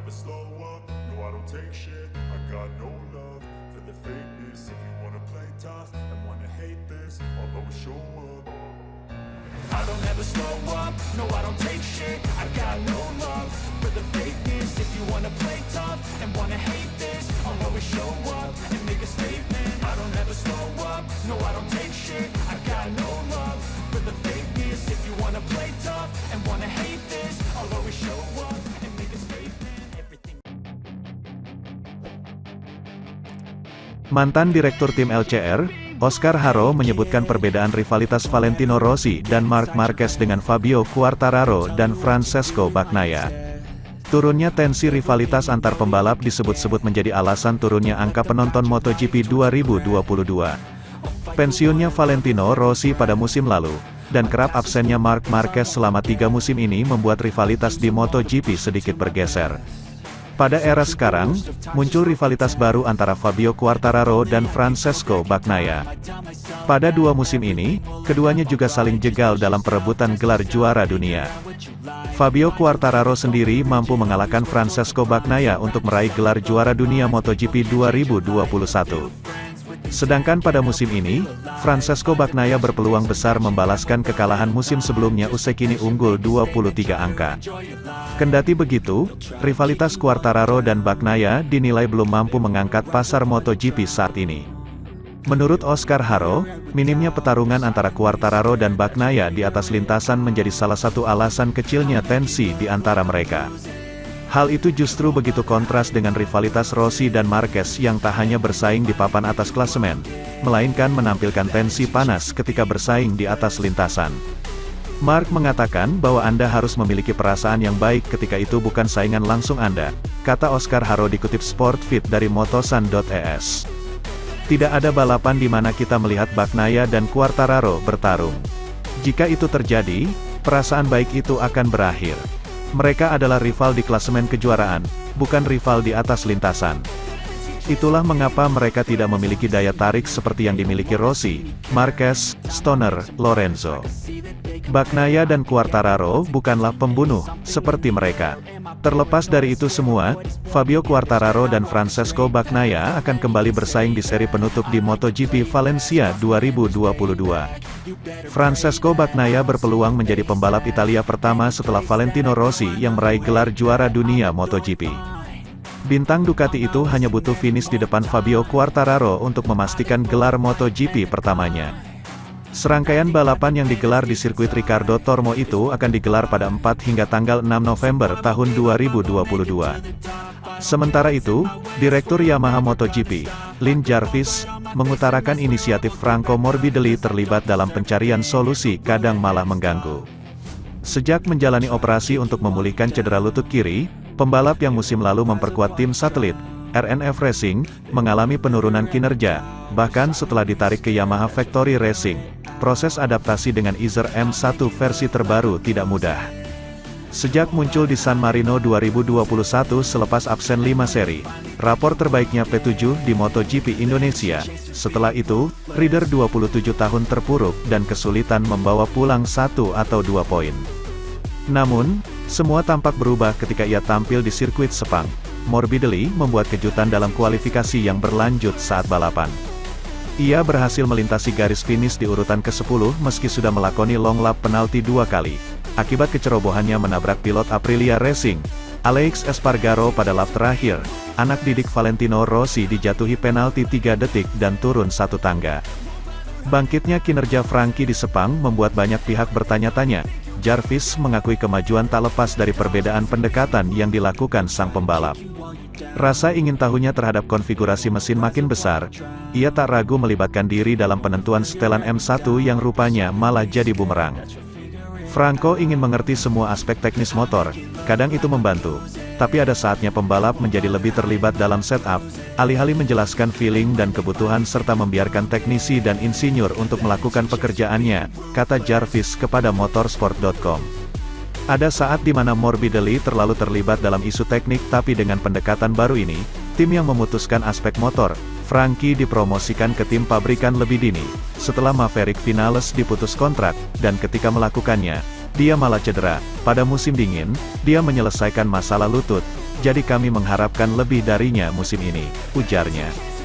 never slow up, no I don't take shit. I got no love for the fakeness. If you wanna play tough and wanna hate this, I'll always show up. I don't ever slow up, no I don't take shit. I got no love for the fakeness. If you wanna play tough and wanna hate this, I'll always show up and make a statement. I don't ever slow up, no I don't take shit. I got no love for the fakeness. If you wanna play tough and wanna hate this, I'll always show up and make a statement. Everything. Mantan Direktur Tim LCR, Oscar Haro menyebutkan perbedaan rivalitas Valentino Rossi dan Marc Marquez dengan Fabio Quartararo dan Francesco Bagnaia. Turunnya tensi rivalitas antar pembalap disebut-sebut menjadi alasan turunnya angka penonton MotoGP 2022. Pensiunnya Valentino Rossi pada musim lalu, dan kerap absennya Marc Marquez selama 3 musim ini membuat rivalitas di MotoGP sedikit bergeser. Pada era sekarang, muncul rivalitas baru antara Fabio Quartararo dan Francesco Bagnaia. Pada 2 musim ini, keduanya juga saling jegal dalam perebutan gelar juara dunia. Fabio Quartararo sendiri mampu mengalahkan Francesco Bagnaia untuk meraih gelar juara dunia MotoGP 2021. Sedangkan pada musim ini, Francesco Bagnaia berpeluang besar membalaskan kekalahan musim sebelumnya usai kini unggul 23 angka. Kendati begitu, rivalitas Quartararo dan Bagnaia dinilai belum mampu mengangkat pasar MotoGP saat ini. Menurut Oscar Haro, minimnya pertarungan antara Quartararo dan Bagnaia di atas lintasan menjadi salah satu alasan kecilnya tensi di antara mereka. Hal itu justru begitu kontras dengan rivalitas Rossi dan Marquez yang tak hanya bersaing di papan atas klasemen, melainkan menampilkan tensi panas ketika bersaing di atas lintasan. Marc mengatakan bahwa Anda harus memiliki perasaan yang baik ketika itu bukan saingan langsung Anda, kata Oscar Haro dikutip Sportfit dari motosan.es. Tidak ada balapan di mana kita melihat Bagnaia dan Quartararo bertarung. Jika itu terjadi, perasaan baik itu akan berakhir. Mereka adalah rival di klasemen kejuaraan, bukan rival di atas lintasan. Itulah mengapa mereka tidak memiliki daya tarik seperti yang dimiliki Rossi, Marquez, Stoner, Lorenzo. Bagnaia dan Quartararo bukanlah pembunuh, seperti mereka. Terlepas dari itu semua, Fabio Quartararo dan Francesco Bagnaia akan kembali bersaing di seri penutup di MotoGP Valencia 2022. Francesco Bagnaia berpeluang menjadi pembalap Italia pertama setelah Valentino Rossi yang meraih gelar juara dunia MotoGP. Bintang Ducati itu hanya butuh finish di depan Fabio Quartararo untuk memastikan gelar MotoGP pertamanya. Serangkaian balapan yang digelar di sirkuit Ricardo Tormo itu akan digelar pada 4 hingga tanggal 6 November tahun 2022. Sementara itu, Direktur Yamaha MotoGP, Lin Jarvis, mengutarakan inisiatif Franco Morbidelli terlibat dalam pencarian solusi kadang malah mengganggu. Sejak menjalani operasi untuk memulihkan cedera lutut kiri, pembalap yang musim lalu memperkuat tim satelit, RNF Racing, mengalami penurunan kinerja, bahkan setelah ditarik ke Yamaha Factory Racing. Proses adaptasi dengan Izer M1 versi terbaru tidak mudah. Sejak muncul di San Marino 2021 selepas absen 5 seri, rapor terbaiknya P7 di MotoGP Indonesia. Setelah itu, Rider 27 tahun terpuruk dan kesulitan membawa pulang 1 atau 2 poin. Namun, semua tampak berubah ketika ia tampil di sirkuit Sepang. Morbidelli membuat kejutan dalam kualifikasi yang berlanjut saat balapan. Ia berhasil melintasi garis finish di urutan ke-10 meski sudah melakoni long lap penalti 2 kali. Akibat kecerobohannya menabrak pilot Aprilia Racing, Alex Espargaro pada lap terakhir, anak didik Valentino Rossi dijatuhi penalti 3 detik dan turun 1 tangga. Bangkitnya kinerja Frankie di Sepang membuat banyak pihak bertanya-tanya. Jarvis mengakui kemajuan tak lepas dari perbedaan pendekatan yang dilakukan sang pembalap. Rasa ingin tahunya terhadap konfigurasi mesin makin besar, ia tak ragu melibatkan diri dalam penentuan setelan M1 yang rupanya malah jadi bumerang. Franco ingin mengerti semua aspek teknis motor, kadang itu membantu, tapi ada saatnya pembalap menjadi lebih terlibat dalam setup, alih-alih menjelaskan feeling dan kebutuhan serta membiarkan teknisi dan insinyur untuk melakukan pekerjaannya, kata Jarvis kepada motorsport.com. Ada saat di mana Morbidelli terlalu terlibat dalam isu teknik tapi dengan pendekatan baru ini, tim yang memutuskan aspek motor, Frankie dipromosikan ke tim pabrikan lebih dini, setelah Maverick Vinales diputus kontrak, dan ketika melakukannya, dia malah cedera. Pada musim dingin, dia menyelesaikan masalah lutut, jadi kami mengharapkan lebih darinya musim ini, ujarnya.